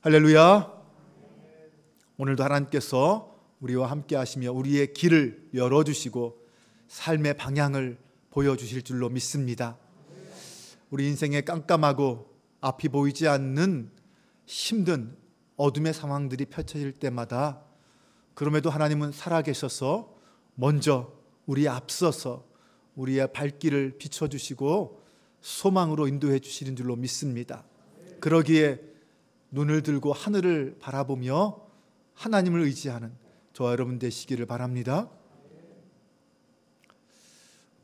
할렐루야. 오늘도 하나님께서 우리와 함께 하시며 우리의 길을 열어주시고 삶의 방향을 보여주실 줄로 믿습니다. 우리 인생에 깜깜하고 앞이 보이지 않는 힘든 어둠의 상황들이 펼쳐질 때마다 그럼에도 하나님은 살아계셔서 먼저 우리에 앞서서 우리의 발길을 비춰주시고 소망으로 인도해 주시는 줄로 믿습니다. 그러기에 눈을 들고 하늘을 바라보며 하나님을 의지하는 저와 여러분 되시기를 바랍니다.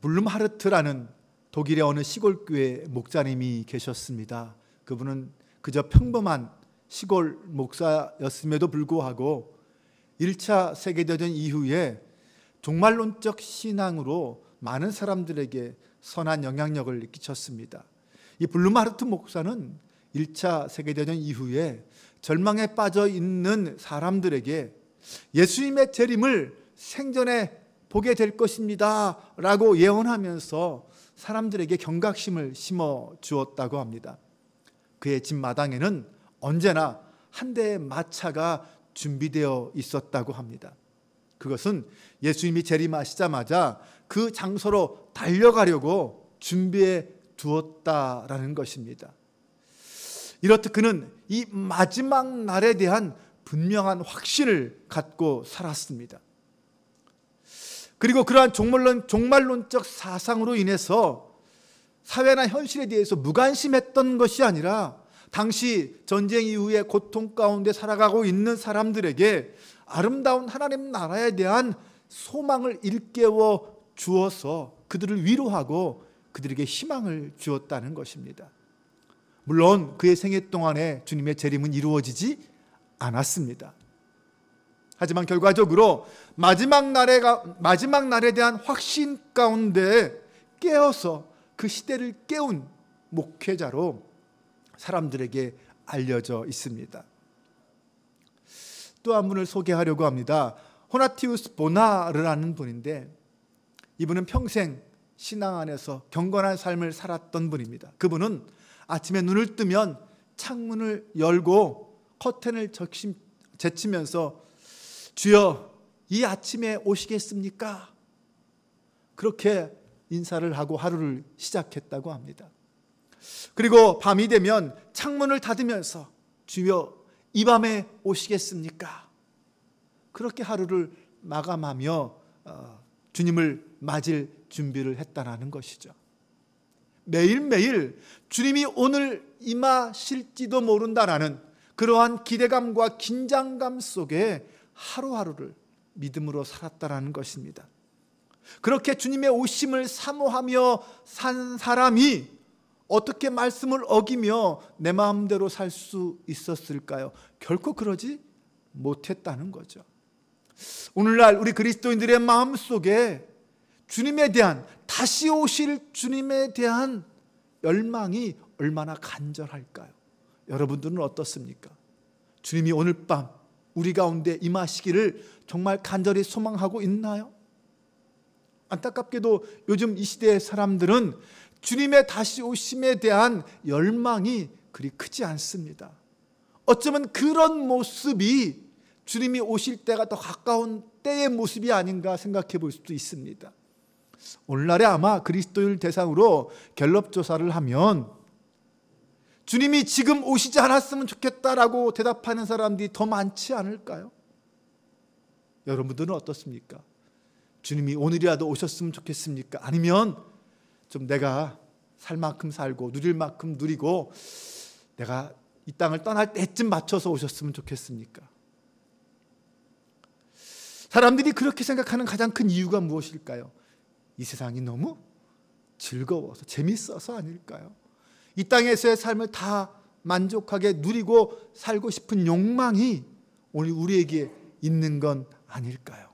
블룸하르트라는 독일의 어느 시골 교회 목사님이 계셨습니다. 그분은 그저 평범한 시골 목사였음에도 불구하고 1차 세계대전 이후에 종말론적 신앙으로 많은 사람들에게 선한 영향력을 끼쳤습니다. 이 블룸하르트 목사는 1차 세계대전 이후에 절망에 빠져 있는 사람들에게 예수님의 재림을 생전에 보게 될 것입니다 라고 예언하면서 사람들에게 경각심을 심어 주었다고 합니다. 그의 집 마당에는 언제나 한 대의 마차가 준비되어 있었다고 합니다. 그것은 예수님이 재림하시자마자 그 장소로 달려가려고 준비해 두었다라는 것입니다. 이렇듯 그는 이 마지막 날에 대한 분명한 확신을 갖고 살았습니다. 그리고 그러한 종말론적 사상으로 인해서 사회나 현실에 대해서 무관심했던 것이 아니라 당시 전쟁 이후에 고통 가운데 살아가고 있는 사람들에게 아름다운 하나님 나라에 대한 소망을 일깨워 주어서 그들을 위로하고 그들에게 희망을 주었다는 것입니다. 물론 그의 생애 동안에 주님의 재림은 이루어지지 않았습니다. 하지만 결과적으로 마지막 날에 대한 확신 가운데 깨어서 그 시대를 깨운 목회자로 사람들에게 알려져 있습니다. 또 한 분을 소개하려고 합니다. 호나티우스 보나르라는 분인데 이분은 평생 신앙 안에서 경건한 삶을 살았던 분입니다. 그분은 아침에 눈을 뜨면 창문을 열고 커튼을 제치면서 주여 이 아침에 오시겠습니까? 그렇게 인사를 하고 하루를 시작했다고 합니다. 그리고 밤이 되면 창문을 닫으면서 주여 이 밤에 오시겠습니까? 그렇게 하루를 마감하며 주님을 맞을 준비를 했다는 것이죠. 매일매일 주님이 오늘 임하실지도 모른다라는 그러한 기대감과 긴장감 속에 하루하루를 믿음으로 살았다라는 것입니다. 그렇게 주님의 오심을 사모하며 산 사람이 어떻게 말씀을 어기며 내 마음대로 살 수 있었을까요? 결코 그러지 못했다는 거죠. 오늘날 우리 그리스도인들의 마음속에 주님에 대한, 다시 오실 주님에 대한 열망이 얼마나 간절할까요? 여러분들은 어떻습니까? 주님이 오늘 밤 우리 가운데 임하시기를 정말 간절히 소망하고 있나요? 안타깝게도 요즘 이 시대의 사람들은 주님의 다시 오심에 대한 열망이 그리 크지 않습니다. 어쩌면 그런 모습이 주님이 오실 때가 더 가까운 때의 모습이 아닌가 생각해 볼 수도 있습니다. 오늘날에 아마 그리스도인을 대상으로 갤럽 조사를 하면 주님이 지금 오시지 않았으면 좋겠다라고 대답하는 사람들이 더 많지 않을까요? 여러분들은 어떻습니까? 주님이 오늘이라도 오셨으면 좋겠습니까? 아니면 좀 내가 살 만큼 살고 누릴 만큼 누리고 내가 이 땅을 떠날 때쯤 맞춰서 오셨으면 좋겠습니까? 사람들이 그렇게 생각하는 가장 큰 이유가 무엇일까요? 이 세상이 너무 즐거워서 재밌어서 아닐까요? 이 땅에서의 삶을 다 만족하게 누리고 살고 싶은 욕망이 오늘 우리에게 있는 건 아닐까요?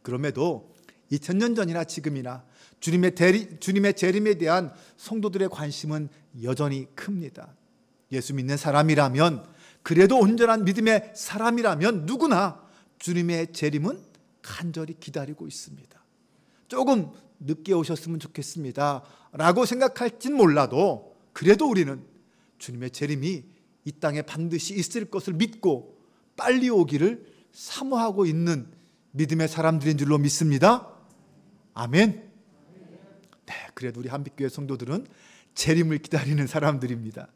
그럼에도 2000년 전이나 지금이나 주님의 재림에 대한 성도들의 관심은 여전히 큽니다. 예수 믿는 사람이라면, 그래도 온전한 믿음의 사람이라면 누구나 주님의 재림은 간절히 기다리고 있습니다. 조금 늦게 오셨으면 좋겠습니다 라고 생각할진 몰라도 그래도 우리는 주님의 재림이 이 땅에 반드시 있을 것을 믿고 빨리 오기를 사모하고 있는 믿음의 사람들인 줄로 믿습니다. 아멘. 네, 그래도 우리 한빛교회 성도들은 재림을 기다리는 사람들입니다.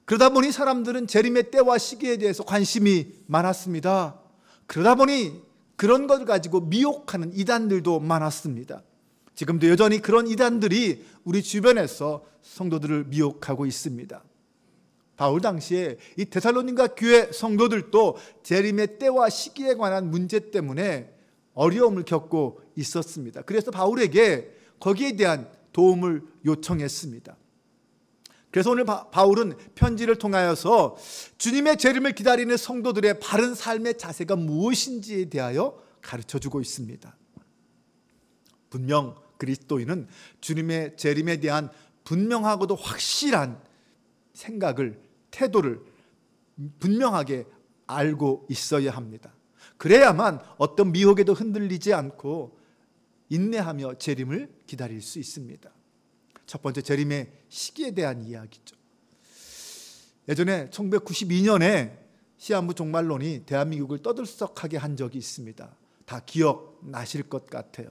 그러다 보니 사람들은 재림의 때와 시기에 대해서 관심이 많았습니다. 그러다 보니 그런 걸 가지고 미혹하는 이단들도 많았습니다. 지금도 여전히 그런 이단들이 우리 주변에서 성도들을 미혹하고 있습니다. 바울 당시에 이 데살로니가 교회 성도들도 재림의 때와 시기에 관한 문제 때문에 어려움을 겪고 있었습니다. 그래서 바울에게 거기에 대한 도움을 요청했습니다. 그래서 오늘 바울은 편지를 통하여서 주님의 재림을 기다리는 성도들의 바른 삶의 자세가 무엇인지에 대하여 가르쳐주고 있습니다. 분명 그리스도인은 주님의 재림에 대한 분명하고도 확실한 생각을, 태도를 분명하게 알고 있어야 합니다. 그래야만 어떤 미혹에도 흔들리지 않고 인내하며 재림을 기다릴 수 있습니다. 첫 번째, 재림의 시기에 대한 이야기죠. 예전에 1992년에 시한부 종말론이 대한민국을 떠들썩하게 한 적이 있습니다. 다 기억나실 것 같아요.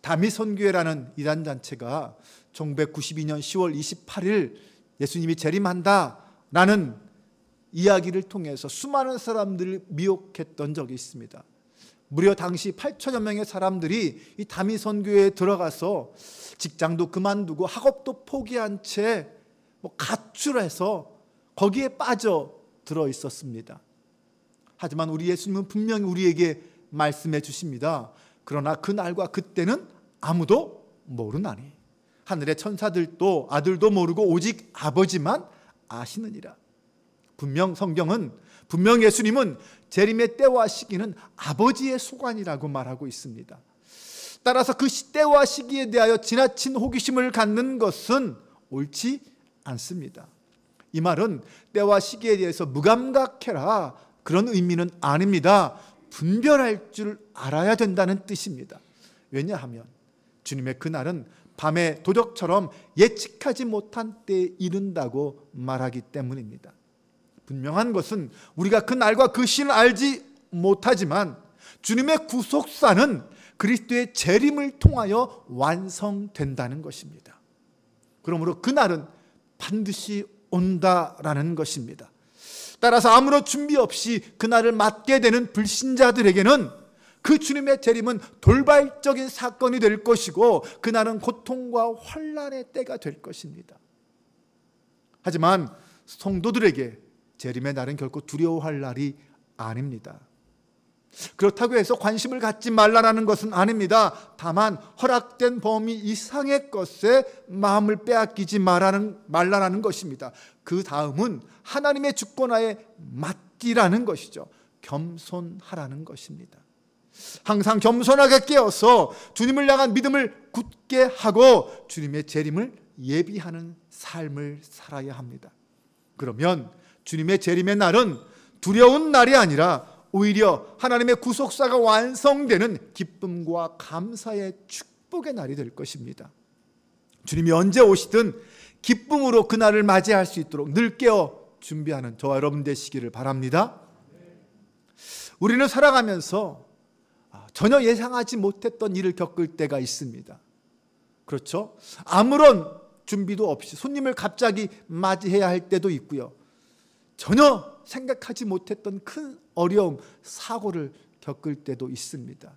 다미선교회라는 이단단체가 1992년 10월 28일 예수님이 재림한다라는 이야기를 통해서 수많은 사람들을 미혹했던 적이 있습니다. 무려 당시 8천여 명의 사람들이 이 다미선교회에 들어가서 직장도 그만두고 학업도 포기한 채 가출해서 거기에 빠져 들어 있었습니다. 하지만 우리 예수님은 분명히 우리에게 말씀해 주십니다. 그러나 그날과 그때는 아무도 모르나니 하늘의 천사들도 아들도 모르고 오직 아버지만 아시느니라. 성경은 분명 예수님은 재림의 때와 시기는 아버지의 소관이라고 말하고 있습니다. 따라서 그 때와 시기에 대하여 지나친 호기심을 갖는 것은 옳지 않습니다. 이 말은 때와 시기에 대해서 무감각해라 그런 의미는 아닙니다. 분별할 줄 알아야 된다는 뜻입니다. 왜냐하면 주님의 그날은 밤의 도적처럼 예측하지 못한 때에 이른다고 말하기 때문입니다. 분명한 것은 우리가 그 날과 그 시를 알지 못하지만 주님의 구속사는 그리스도의 재림을 통하여 완성된다는 것입니다. 그러므로 그날은 반드시 온다라는 것입니다. 따라서 아무런 준비 없이 그날을 맞게 되는 불신자들에게는 그 주님의 재림은 돌발적인 사건이 될 것이고 그날은 고통과 환난의 때가 될 것입니다. 하지만 성도들에게 재림의 날은 결코 두려워할 날이 아닙니다. 그렇다고 해서 관심을 갖지 말라는 것은 아닙니다. 다만 허락된 범위 이상의 것에 마음을 빼앗기지 말라는 것입니다. 그 다음은 하나님의 주권하에 맡기라는 것이죠. 겸손하라는 것입니다. 항상 겸손하게 깨어서 주님을 향한 믿음을 굳게 하고 주님의 재림을 예비하는 삶을 살아야 합니다. 그러면 주님의 재림의 날은 두려운 날이 아니라 오히려 하나님의 구속사가 완성되는 기쁨과 감사의 축복의 날이 될 것입니다. 주님이 언제 오시든 기쁨으로 그 날을 맞이할 수 있도록 늘 깨어 준비하는 저와 여러분 되시기를 바랍니다. 우리는 살아가면서 전혀 예상하지 못했던 일을 겪을 때가 있습니다. 그렇죠? 아무런 준비도 없이 손님을 갑자기 맞이해야 할 때도 있고요. 전혀 생각하지 못했던 큰 어려움, 사고를 겪을 때도 있습니다.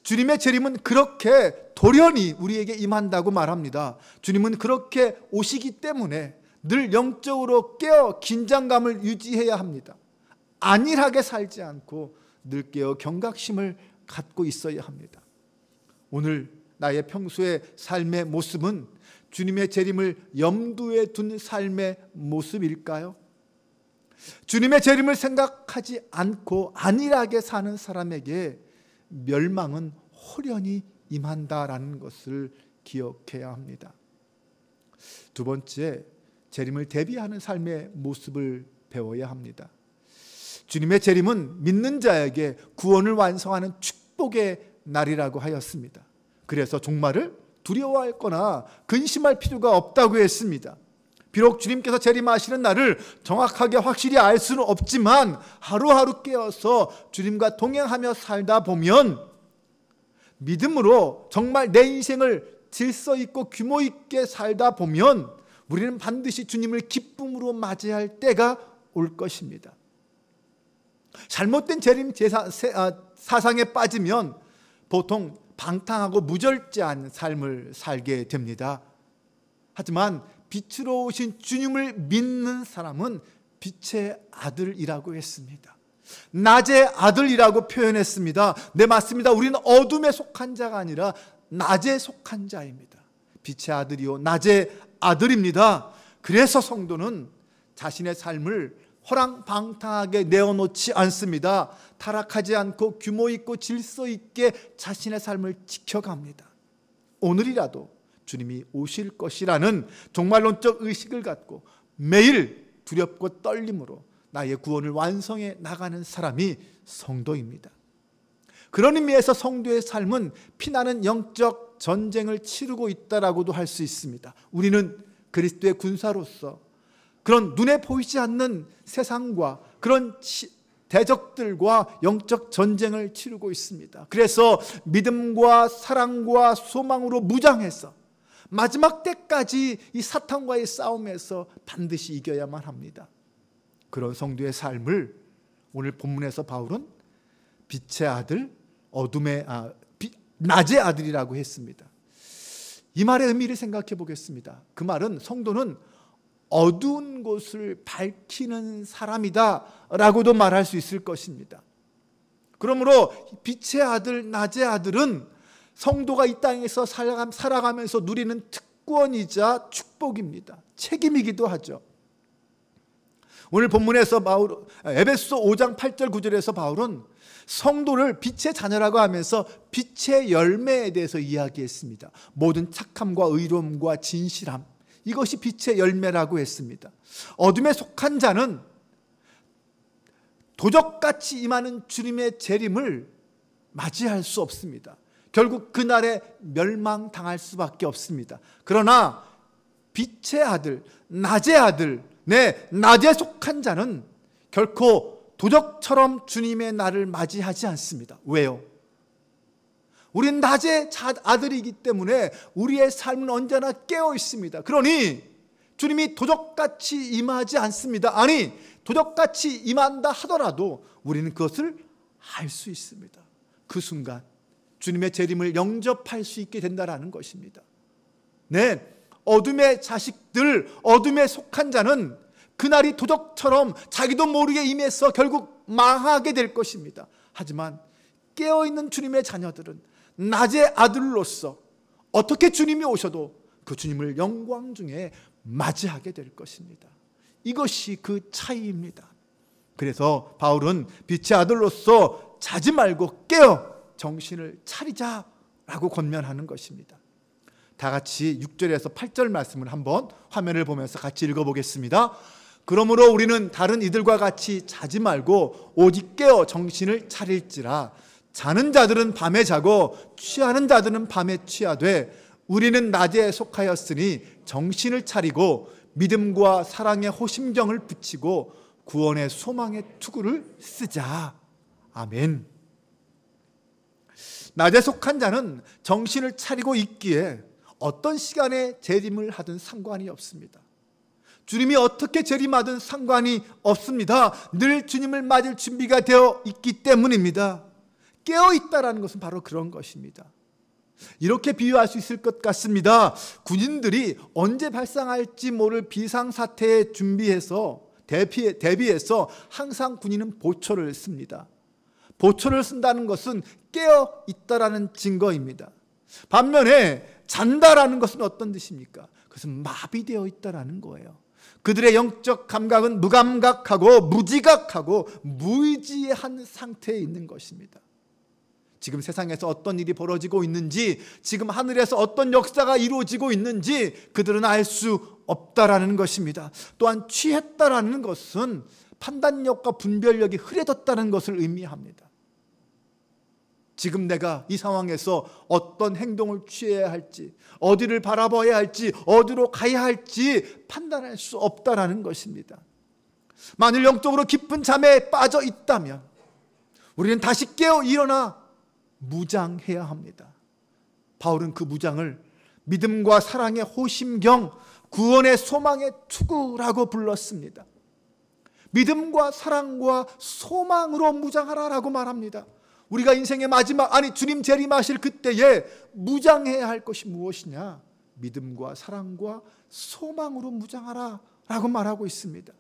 주님의 재림은 그렇게 돌연히 우리에게 임한다고 말합니다. 주님은 그렇게 오시기 때문에 늘 영적으로 깨어 긴장감을 유지해야 합니다. 안일하게 살지 않고 늘 깨어 경각심을 갖고 있어야 합니다. 오늘 나의 평소의 삶의 모습은 주님의 재림을 염두에 둔 삶의 모습일까요? 주님의 재림을 생각하지 않고 안일하게 사는 사람에게 멸망은 홀연히 임한다라는 것을 기억해야 합니다. 두 번째, 재림을 대비하는 삶의 모습을 배워야 합니다. 주님의 재림은 믿는 자에게 구원을 완성하는 축복의 날이라고 하였습니다. 그래서 종말을 두려워할 거나 근심할 필요가 없다고 했습니다. 비록 주님께서 재림하시는 날을 정확하게 확실히 알 수는 없지만 하루하루 깨어서 주님과 동행하며 살다 보면 믿음으로 정말 내 인생을 질서 있고 규모 있게 살다 보면 우리는 반드시 주님을 기쁨으로 맞이할 때가 올 것입니다. 잘못된 재림 사상에 빠지면 보통 방탕하고 무절제한 삶을 살게 됩니다. 하지만 빛으로 오신 주님을 믿는 사람은 빛의 아들이라고 했습니다. 낮의 아들이라고 표현했습니다. 네, 맞습니다. 우리는 어둠에 속한 자가 아니라 낮에 속한 자입니다. 빛의 아들이요 낮의 아들입니다. 그래서 성도는 자신의 삶을 허랑방탕하게 내어놓지 않습니다. 타락하지 않고 규모 있고 질서 있게 자신의 삶을 지켜갑니다. 오늘이라도 주님이 오실 것이라는 종말론적 의식을 갖고 매일 두렵고 떨림으로 나의 구원을 완성해 나가는 사람이 성도입니다. 그런 의미에서 성도의 삶은 피나는 영적 전쟁을 치르고 있다라고도 할 수 있습니다. 우리는 그리스도의 군사로서 그런 눈에 보이지 않는 세상과 그런 대적들과 영적 전쟁을 치르고 있습니다. 그래서 믿음과 사랑과 소망으로 무장해서 마지막 때까지 이 사탄과의 싸움에서 반드시 이겨야만 합니다. 그런 성도의 삶을 오늘 본문에서 바울은 빛의 아들, 낮의 아들이라고 했습니다. 이 말의 의미를 생각해 보겠습니다. 그 말은 성도는 어두운 곳을 밝히는 사람이다 라고도 말할 수 있을 것입니다. 그러므로 빛의 아들, 낮의 아들은 성도가 이 땅에서 살아가면서 누리는 특권이자 축복입니다. 책임이기도 하죠. 오늘 본문에서 에베소 5장 8절 9절에서 바울은 성도를 빛의 자녀라고 하면서 빛의 열매에 대해서 이야기했습니다. 모든 착함과 의로움과 진실함, 이것이 빛의 열매라고 했습니다. 어둠에 속한 자는 도적같이 임하는 주님의 재림을 맞이할 수 없습니다. 결국 그날에 멸망당할 수밖에 없습니다. 그러나 빛의 아들, 낮의 아들, 낮에 속한 자는 결코 도적처럼 주님의 날을 맞이하지 않습니다. 왜요? 우리는 낮의 아들이기 때문에 우리의 삶은 언제나 깨어 있습니다. 그러니 주님이 도적같이 임하지 않습니다. 아니, 도적같이 임한다 하더라도 우리는 그것을 알 수 있습니다. 그 순간 주님의 재림을 영접할 수 있게 된다는 것입니다. 네, 어둠의 자식들, 어둠에 속한 자는 그날이 도적처럼 자기도 모르게 임해서 결국 망하게 될 것입니다. 하지만 깨어있는 주님의 자녀들은 낮의 아들로서 어떻게 주님이 오셔도 그 주님을 영광 중에 맞이하게 될 것입니다. 이것이 그 차이입니다. 그래서 바울은 빛의 아들로서 자지 말고 깨어 정신을 차리자라고 권면하는 것입니다. 다 같이 6절에서 8절 말씀을 한번 화면을 보면서 같이 읽어보겠습니다. 그러므로 우리는 다른 이들과 같이 자지 말고 오직 깨어 정신을 차릴지라. 자는 자들은 밤에 자고 취하는 자들은 밤에 취하되 우리는 낮에 속하였으니 정신을 차리고 믿음과 사랑의 호심경을 붙이고 구원의 소망의 투구를 쓰자. 아멘. 낮에 속한 자는 정신을 차리고 있기에 어떤 시간에 재림을 하든 상관이 없습니다. 주님이 어떻게 재림하든 상관이 없습니다. 늘 주님을 맞을 준비가 되어 있기 때문입니다. 깨어있다라는 것은 바로 그런 것입니다. 이렇게 비유할 수 있을 것 같습니다. 군인들이 언제 발생할지 모를 비상사태에 대비해서 항상 군인은 보초를 씁니다. 보초를 쓴다는 것은 깨어있다라는 증거입니다. 반면에 잔다라는 것은 어떤 뜻입니까? 그것은 마비되어 있다라는 거예요. 그들의 영적 감각은 무감각하고 무지각하고 무의지한 상태에 있는 것입니다. 지금 세상에서 어떤 일이 벌어지고 있는지, 지금 하늘에서 어떤 역사가 이루어지고 있는지 그들은 알 수 없다라는 것입니다. 또한 취했다라는 것은 판단력과 분별력이 흐려졌다는 것을 의미합니다. 지금 내가 이 상황에서 어떤 행동을 취해야 할지, 어디를 바라봐야 할지, 어디로 가야 할지 판단할 수 없다라는 것입니다. 만일 영적으로 깊은 잠에 빠져 있다면 우리는 다시 깨어 일어나 무장해야 합니다. 바울은 그 무장을 믿음과 사랑의 호심경, 구원의 소망의 투구라고 불렀습니다. 믿음과 사랑과 소망으로 무장하라라고 말합니다. 우리가 인생의 마지막, 주님 재림하실 그때에 무장해야 할 것이 무엇이냐? 믿음과 사랑과 소망으로 무장하라라고 말하고 있습니다.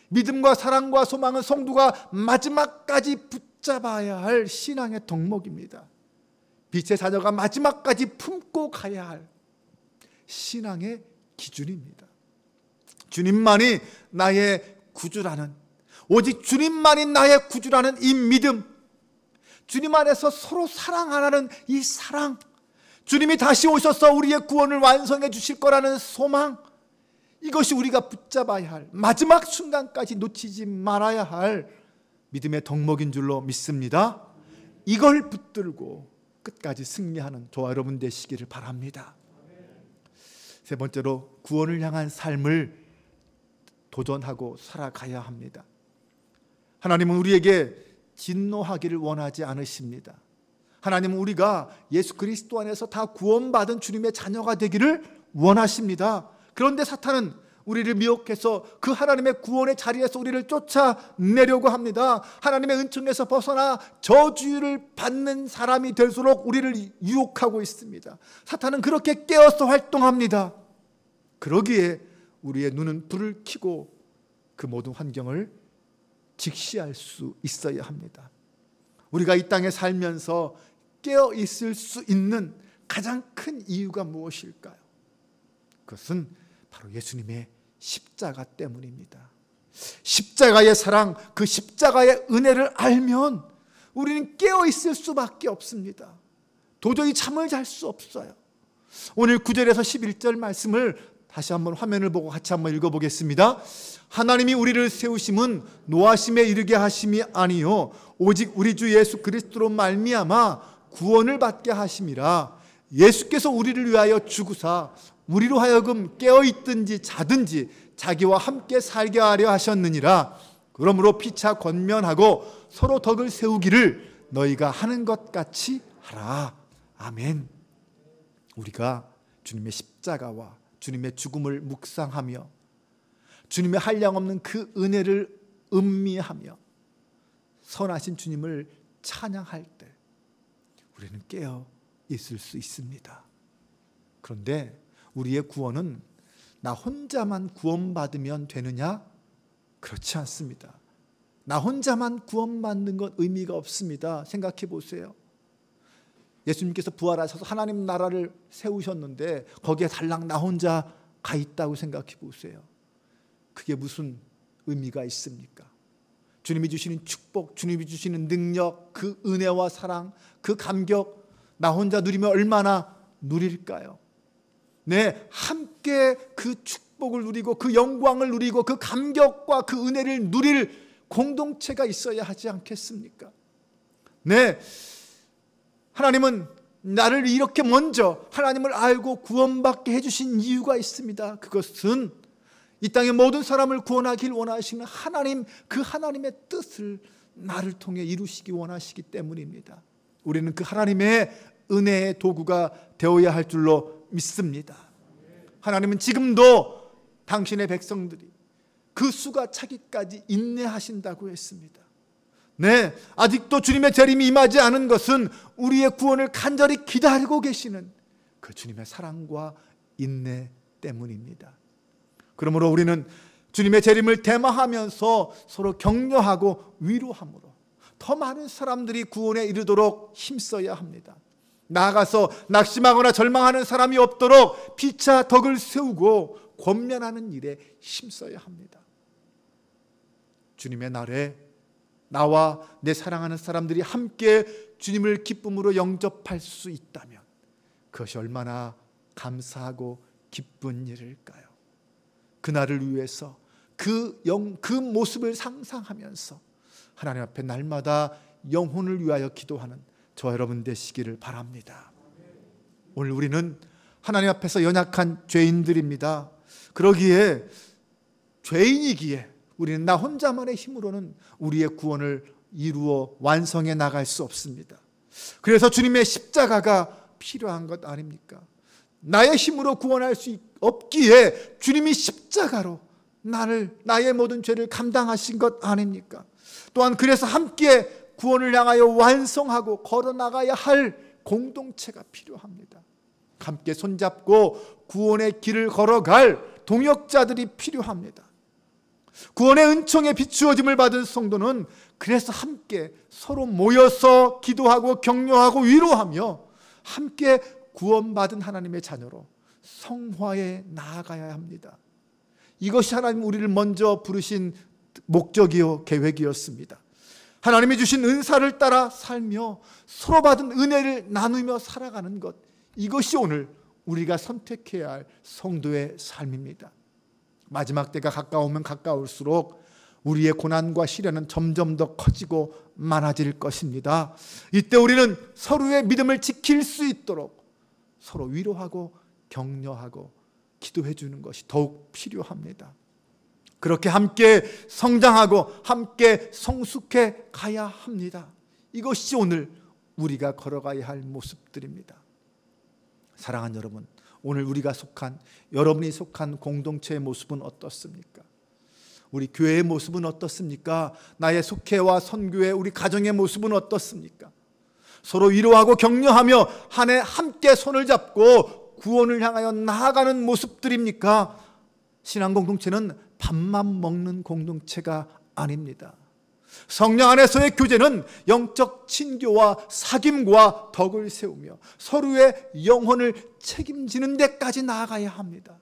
믿음과 사랑과 소망은 성도가 마지막까지 붙잡아야 할 신앙의 덕목입니다. 빛의 자녀가 마지막까지 품고 가야 할 신앙의 기준입니다. 주님만이 나의 구주라는, 오직 주님만이 나의 구주라는 이 믿음, 주님 안에서 서로 사랑하라는 이 사랑, 주님이 다시 오셔서 우리의 구원을 완성해 주실 거라는 소망, 이것이 우리가 붙잡아야 할, 마지막 순간까지 놓치지 말아야 할 믿음의 덕목인 줄로 믿습니다. 이걸 붙들고 끝까지 승리하는 저와 여러분 되시기를 바랍니다. 세 번째로, 구원을 향한 삶을 도전하고 살아가야 합니다. 하나님은 우리에게 진노하기를 원하지 않으십니다. 하나님은 우리가 예수 그리스도 안에서 다 구원받은 주님의 자녀가 되기를 원하십니다. 그런데 사탄은 우리를 미혹해서 그 하나님의 구원의 자리에서 우리를 쫓아내려고 합니다. 하나님의 은총에서 벗어나 저주를 받는 사람이 될수록 우리를 유혹하고 있습니다. 사탄은 그렇게 깨어서 활동합니다. 그러기에 우리의 눈은 불을 켜고 그 모든 환경을 직시할 수 있어야 합니다. 우리가 이 땅에 살면서 깨어 있을 수 있는 가장 큰 이유가 무엇일까요? 그것은 바로 예수님의 십자가 때문입니다. 십자가의 사랑, 그 십자가의 은혜를 알면 우리는 깨어 있을 수밖에 없습니다. 도저히 잠을 잘 수 없어요. 오늘 9절에서 11절 말씀을 다시 한번 화면을 보고 같이 한번 읽어보겠습니다. 하나님이 우리를 세우심은 노하심에 이르게 하심이 아니요 오직 우리 주 예수 그리스도로 말미암아 구원을 받게 하심이라. 예수께서 우리를 위하여 죽으사 우리로 하여금 깨어있든지 자든지 자기와 함께 살게 하려 하셨느니라. 그러므로 피차 권면하고 서로 덕을 세우기를 너희가 하는 것 같이 하라. 아멘. 우리가 주님의 십자가와 주님의 죽음을 묵상하며 주님의 한량없는 그 은혜를 음미하며 선하신 주님을 찬양할 때 우리는 깨어 있을 수 있습니다. 그런데 우리의 구원은 나 혼자만 구원받으면 되느냐? 그렇지 않습니다. 나 혼자만 구원받는 건 의미가 없습니다. 생각해 보세요. 예수님께서 부활하셔서 하나님 나라를 세우셨는데 거기에 달랑 나 혼자 가 있다고 생각해 보세요. 그게 무슨 의미가 있습니까? 주님이 주시는 축복, 주님이 주시는 능력, 그 은혜와 사랑, 그 감격 나 혼자 누리면 얼마나 누릴까요? 네, 함께 그 축복을 누리고 그 영광을 누리고 그 감격과 그 은혜를 누릴 공동체가 있어야 하지 않겠습니까? 네, 하나님은 나를 이렇게 먼저 하나님을 알고 구원받게 해주신 이유가 있습니다. 그것은 이 땅의 모든 사람을 구원하길 원하시는 하나님, 그 하나님의 뜻을 나를 통해 이루시기 원하시기 때문입니다. 우리는 그 하나님의 은혜의 도구가 되어야 할 줄로 믿습니다. 하나님은 지금도 당신의 백성들이 그 수가 차기까지 인내하신다고 했습니다. 네, 아직도 주님의 재림이 임하지 않은 것은 우리의 구원을 간절히 기다리고 계시는 그 주님의 사랑과 인내 때문입니다. 그러므로 우리는 주님의 재림을 대마하면서 서로 격려하고 위로함으로 더 많은 사람들이 구원에 이르도록 힘써야 합니다. 나아가서 낙심하거나 절망하는 사람이 없도록 피차 덕을 세우고 권면하는 일에 힘써야 합니다. 주님의 날에 나와 내 사랑하는 사람들이 함께 주님을 기쁨으로 영접할 수 있다면 그것이 얼마나 감사하고 기쁜 일일까요? 그날을 위해서 그 모습을 상상하면서 하나님 앞에 날마다 영혼을 위하여 기도하는 저와 여러분 되시기를 바랍니다. 오늘 우리는 하나님 앞에서 연약한 죄인들입니다. 그러기에 죄인이기에 우리는 나 혼자만의 힘으로는 우리의 구원을 이루어 완성해 나갈 수 없습니다. 그래서 주님의 십자가가 필요한 것 아닙니까? 나의 힘으로 구원할 수 없기에 주님이 십자가로 나의 모든 죄를 감당하신 것 아닙니까? 또한 그래서 함께 구원을 향하여 완성하고 걸어나가야 할 공동체가 필요합니다. 함께 손잡고 구원의 길을 걸어갈 동역자들이 필요합니다. 구원의 은총에 비추어짐을 받은 성도는 그래서 함께 서로 모여서 기도하고 격려하고 위로하며 함께 구원받은 하나님의 자녀로 성화에 나아가야 합니다. 이것이 하나님 우리를 먼저 부르신 목적이요 계획이었습니다. 하나님이 주신 은사를 따라 살며 서로 받은 은혜를 나누며 살아가는 것, 이것이 오늘 우리가 선택해야 할 성도의 삶입니다. 마지막 때가 가까우면 가까울수록 우리의 고난과 시련은 점점 더 커지고 많아질 것입니다. 이때 우리는 서로의 믿음을 지킬 수 있도록 서로 위로하고 격려하고 기도해 주는 것이 더욱 필요합니다. 그렇게 함께 성장하고 함께 성숙해 가야 합니다. 이것이 오늘 우리가 걸어가야 할 모습들입니다. 사랑하는 여러분, 오늘 여러분이 속한 공동체의 모습은 어떻습니까? 우리 교회의 모습은 어떻습니까? 나의 속회와 선교회, 우리 가정의 모습은 어떻습니까? 서로 위로하고 격려하며 한 해 함께 손을 잡고 구원을 향하여 나아가는 모습들입니까? 신앙 공동체는 밥만 먹는 공동체가 아닙니다. 성령 안에서의 교제는 영적 친교와 사귐과 덕을 세우며 서로의 영혼을 책임지는 데까지 나아가야 합니다.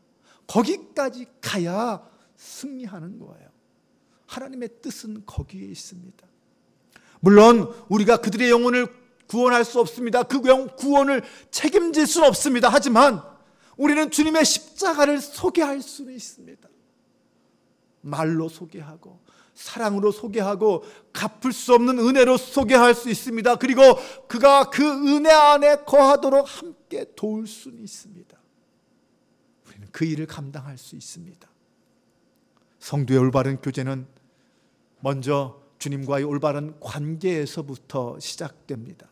거기까지 가야 승리하는 거예요. 하나님의 뜻은 거기에 있습니다. 물론 우리가 그들의 영혼을 구원할 수 없습니다. 그 구원을 책임질 수는 없습니다. 하지만 우리는 주님의 십자가를 소개할 수는 있습니다. 말로 소개하고 사랑으로 소개하고 갚을 수 없는 은혜로 소개할 수 있습니다. 그리고 그가 그 은혜 안에 거하도록 함께 도울 수는 있습니다. 우리는 그 일을 감당할 수 있습니다. 성도의 올바른 교제는 먼저 주님과의 올바른 관계에서부터 시작됩니다.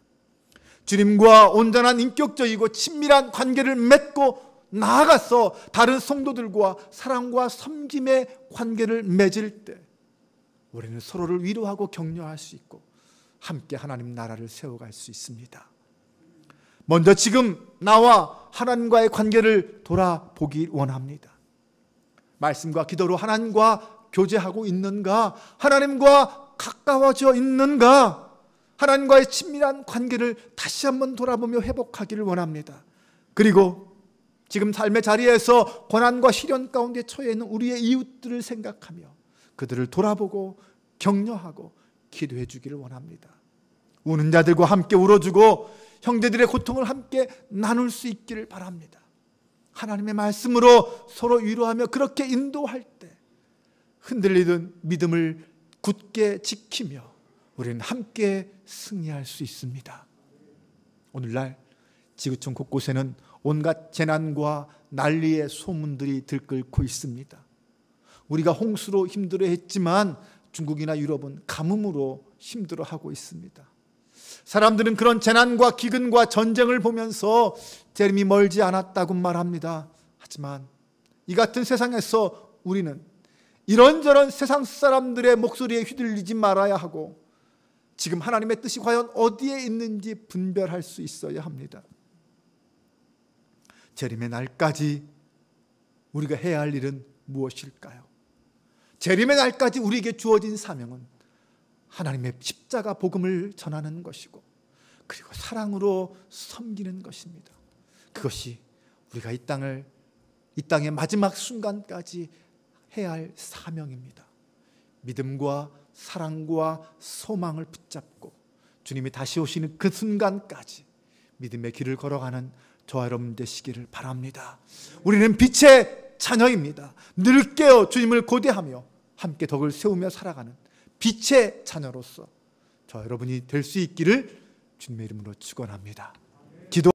주님과 온전한 인격적이고 친밀한 관계를 맺고 나아가서 다른 성도들과 사랑과 섬김의 관계를 맺을 때 우리는 서로를 위로하고 격려할 수 있고 함께 하나님 나라를 세워갈 수 있습니다. 먼저 지금 나와 하나님과의 관계를 돌아보기 원합니다. 말씀과 기도로 하나님과 교제하고 있는가? 하나님과 가까워져 있는가? 하나님과의 친밀한 관계를 다시 한번 돌아보며 회복하기를 원합니다. 그리고 지금 삶의 자리에서 고난과 시련 가운데 처해 있는 우리의 이웃들을 생각하며 그들을 돌아보고 격려하고 기도해 주기를 원합니다. 우는 자들과 함께 울어주고 형제들의 고통을 함께 나눌 수 있기를 바랍니다. 하나님의 말씀으로 서로 위로하며 그렇게 인도할 때 흔들리던 믿음을 굳게 지키며 우리는 함께 승리할 수 있습니다. 오늘날 지구촌 곳곳에는 온갖 재난과 난리의 소문들이 들끓고 있습니다. 우리가 홍수로 힘들어했지만 중국이나 유럽은 가뭄으로 힘들어하고 있습니다. 사람들은 그런 재난과 기근과 전쟁을 보면서 재림이 멀지 않았다고 말합니다. 하지만 이 같은 세상에서 우리는 이런저런 세상 사람들의 목소리에 휘둘리지 말아야 하고 지금 하나님의 뜻이 과연 어디에 있는지 분별할 수 있어야 합니다. 재림의 날까지 우리가 해야 할 일은 무엇일까요? 재림의 날까지 우리에게 주어진 사명은 하나님의 십자가 복음을 전하는 것이고 그리고 사랑으로 섬기는 것입니다. 그것이 우리가 이 땅의 마지막 순간까지 해야 할 사명입니다. 믿음과 사랑과 소망을 붙잡고 주님이 다시 오시는 그 순간까지 믿음의 길을 걸어가는 저와 여러분 되시기를 바랍니다. 우리는 빛의 자녀입니다. 늘 깨어 주님을 고대하며 함께 덕을 세우며 살아가는 빛의 자녀로서 저와 여러분이 될 수 있기를 주님의 이름으로 축원합니다.